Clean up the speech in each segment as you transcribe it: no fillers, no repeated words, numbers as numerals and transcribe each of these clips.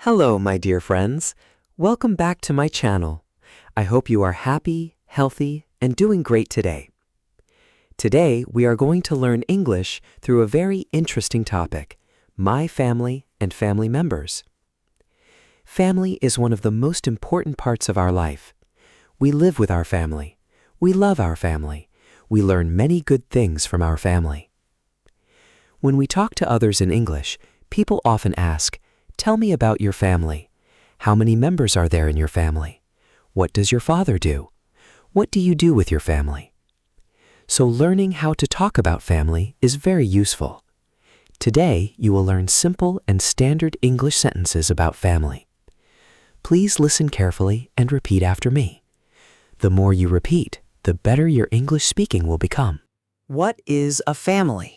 Hello, my dear friends. Welcome back to my channel. I hope you are happy, healthy, and doing great today. Today, we are going to learn English through a very interesting topic, my family and family members. Family is one of the most important parts of our life. We live with our family. We love our family. We learn many good things from our family. When we talk to others in English, people often ask, "Tell me about your family. How many members are there in your family? What does your father do? What do you do with your family?" So learning how to talk about family is very useful. Today, you will learn simple and standard English sentences about family. Please listen carefully and repeat after me. The more you repeat, the better your English speaking will become. What is a family?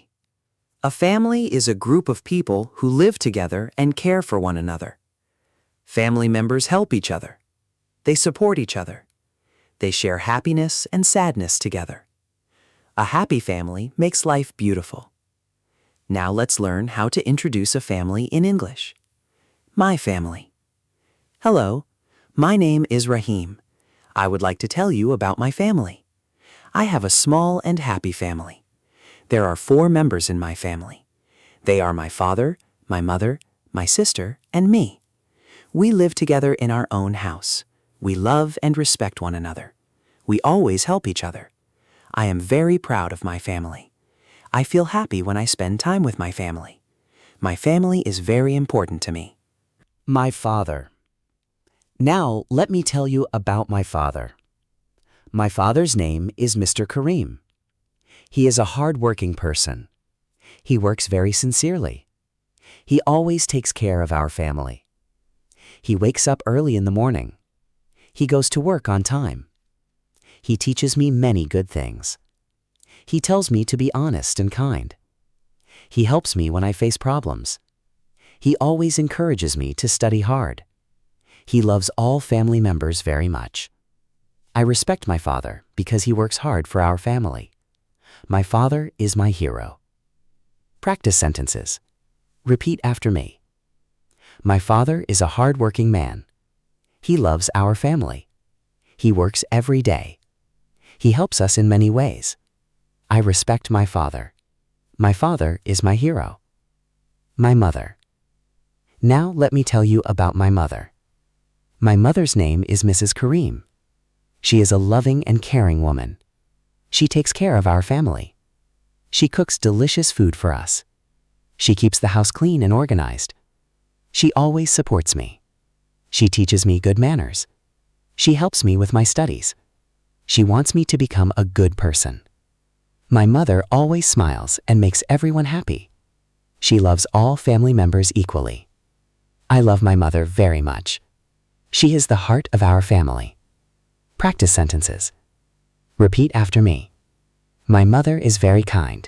A family is a group of people who live together and care for one another. Family members help each other. They support each other. They share happiness and sadness together. A happy family makes life beautiful. Now let's learn how to introduce a family in English. My family. Hello, my name is Rahim. I would like to tell you about my family. I have a small and happy family. There are 4 members in my family. They are my father, my mother, my sister, and me. We live together in our own house. We love and respect one another. We always help each other. I am very proud of my family. I feel happy when I spend time with my family. My family is very important to me. My father. Now let me tell you about my father. My father's name is Mr. Kareem. He is a hard-working person. He works very sincerely. He always takes care of our family. He wakes up early in the morning. He goes to work on time. He teaches me many good things. He tells me to be honest and kind. He helps me when I face problems. He always encourages me to study hard. He loves all family members very much. I respect my father because he works hard for our family. My father is my hero. Practice sentences. Repeat after me. My father is a hard-working man. He loves our family. He works every day. He helps us in many ways. I respect my father. My father is my hero. My mother. Now let me tell you about my mother. My mother's name is Mrs. Kareem. She is a loving and caring woman. She takes care of our family. She cooks delicious food for us. She keeps the house clean and organized. She always supports me. She teaches me good manners. She helps me with my studies. She wants me to become a good person. My mother always smiles and makes everyone happy. She loves all family members equally. I love my mother very much. She is the heart of our family. Practice sentences. Repeat after me. My mother is very kind.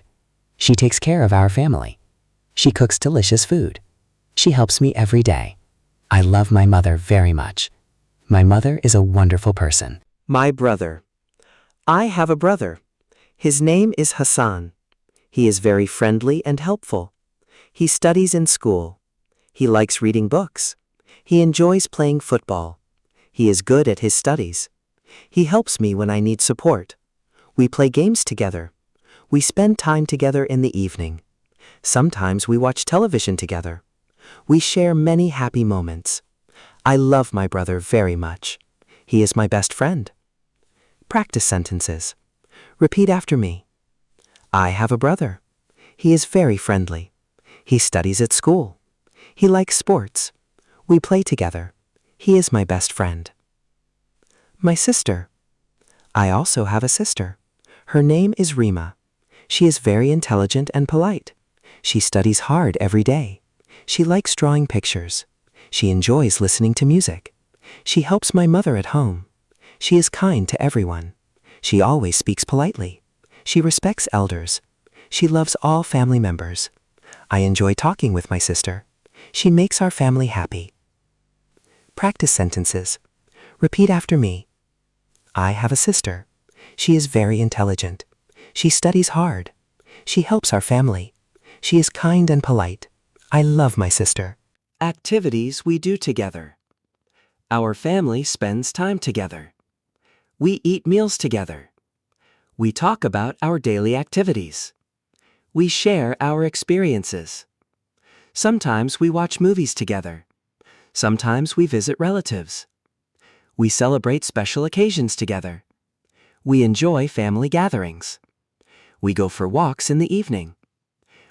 She takes care of our family. She cooks delicious food. She helps me every day. I love my mother very much. My mother is a wonderful person. My brother. I have a brother. His name is Hassan. He is very friendly and helpful. He studies in school. He likes reading books. He enjoys playing football. He is good at his studies. He helps me when I need support. We play games together. We spend time together in the evening. Sometimes we watch television together. We share many happy moments. I love my brother very much. He is my best friend. Practice sentences. Repeat after me. I have a brother. He is very friendly. He studies at school. He likes sports. We play together. He is my best friend. My sister. I also have a sister. Her name is Rima. She is very intelligent and polite. She studies hard every day. She likes drawing pictures. She enjoys listening to music. She helps my mother at home. She is kind to everyone. She always speaks politely. She respects elders. She loves all family members. I enjoy talking with my sister. She makes our family happy. Practice sentences. Repeat after me. I have a sister. She is very intelligent. She studies hard. She helps our family. She is kind and polite. I love my sister. Activities we do together. Our family spends time together. We eat meals together. We talk about our daily activities. We share our experiences. Sometimes we watch movies together. Sometimes we visit relatives. We celebrate special occasions together. We enjoy family gatherings. We go for walks in the evening.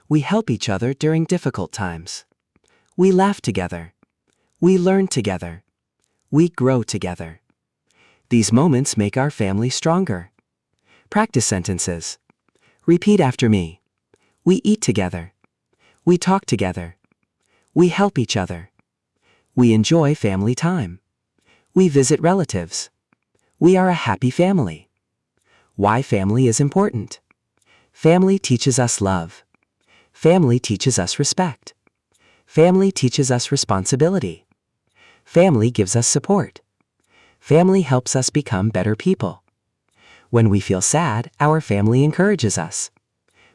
We help each other during difficult times. We laugh together. We learn together. We grow together. These moments make our family stronger. Practice sentences. Repeat after me. We eat together. We talk together. We help each other. We enjoy family time. We visit relatives. We are a happy family. Why family is important. Family teaches us love. Family teaches us respect. Family teaches us responsibility. Family gives us support. Family helps us become better people. When we feel sad, our family encourages us.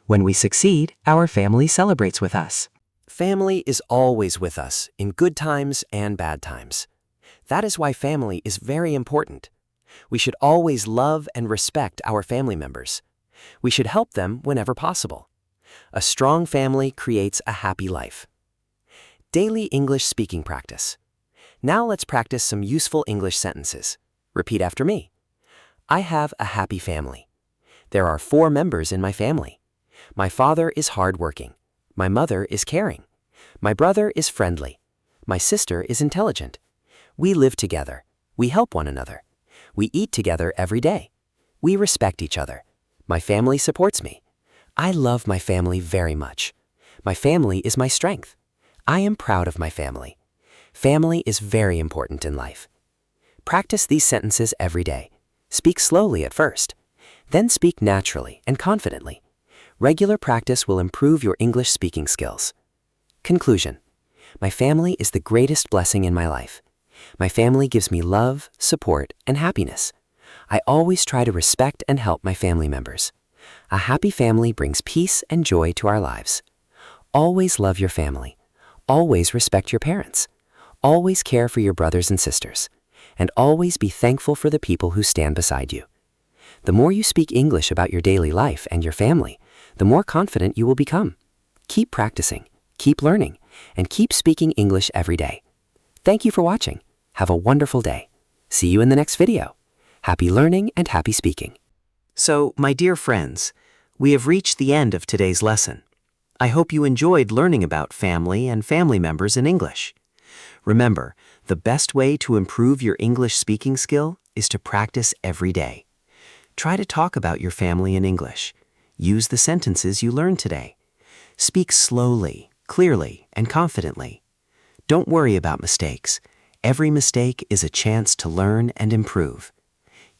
When we succeed, our family celebrates with us. Family is always with us in good times and bad times. That is why family is very important. We should always love and respect our family members. We should help them whenever possible. A strong family creates a happy life. Daily English speaking practice. Now let's practice some useful English sentences. Repeat after me. I have a happy family. There are 4 members in my family. My father is hardworking. My mother is caring. My brother is friendly. My sister is intelligent. We live together. We help one another. We eat together every day. We respect each other. My family supports me. I love my family very much. My family is my strength. I am proud of my family. Family is very important in life. Practice these sentences every day. Speak slowly at first. Then speak naturally and confidently. Regular practice will improve your English speaking skills. Conclusion. My family is the greatest blessing in my life. My family gives me love, support, and happiness. I always try to respect and help my family members. A happy family brings peace and joy to our lives. Always love your family. Always respect your parents. Always care for your brothers and sisters. And always be thankful for the people who stand beside you. The more you speak English about your daily life and your family, the more confident you will become. Keep practicing, keep learning, and keep speaking English every day. Thank you for watching. Have a wonderful day. See you in the next video. Happy learning and happy speaking. So, my dear friends, we have reached the end of today's lesson. I hope you enjoyed learning about family and family members in English. Remember, the best way to improve your English speaking skill is to practice every day. Try to talk about your family in English. Use the sentences you learned today. Speak slowly, clearly, and confidently. Don't worry about mistakes. Every mistake is a chance to learn and improve.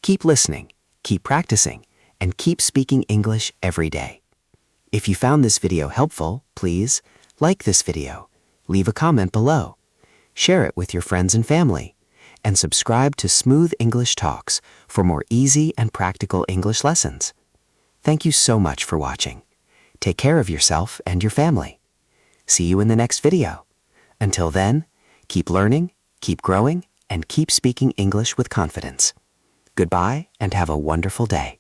Keep listening, keep practicing, and keep speaking English every day. If you found this video helpful, please like this video, leave a comment below, share it with your friends and family, and subscribe to Smooth English Talks for more easy and practical English lessons. Thank you so much for watching. Take care of yourself and your family. See you in the next video. Until then, keep learning, keep growing, and keep speaking English with confidence. Goodbye and have a wonderful day.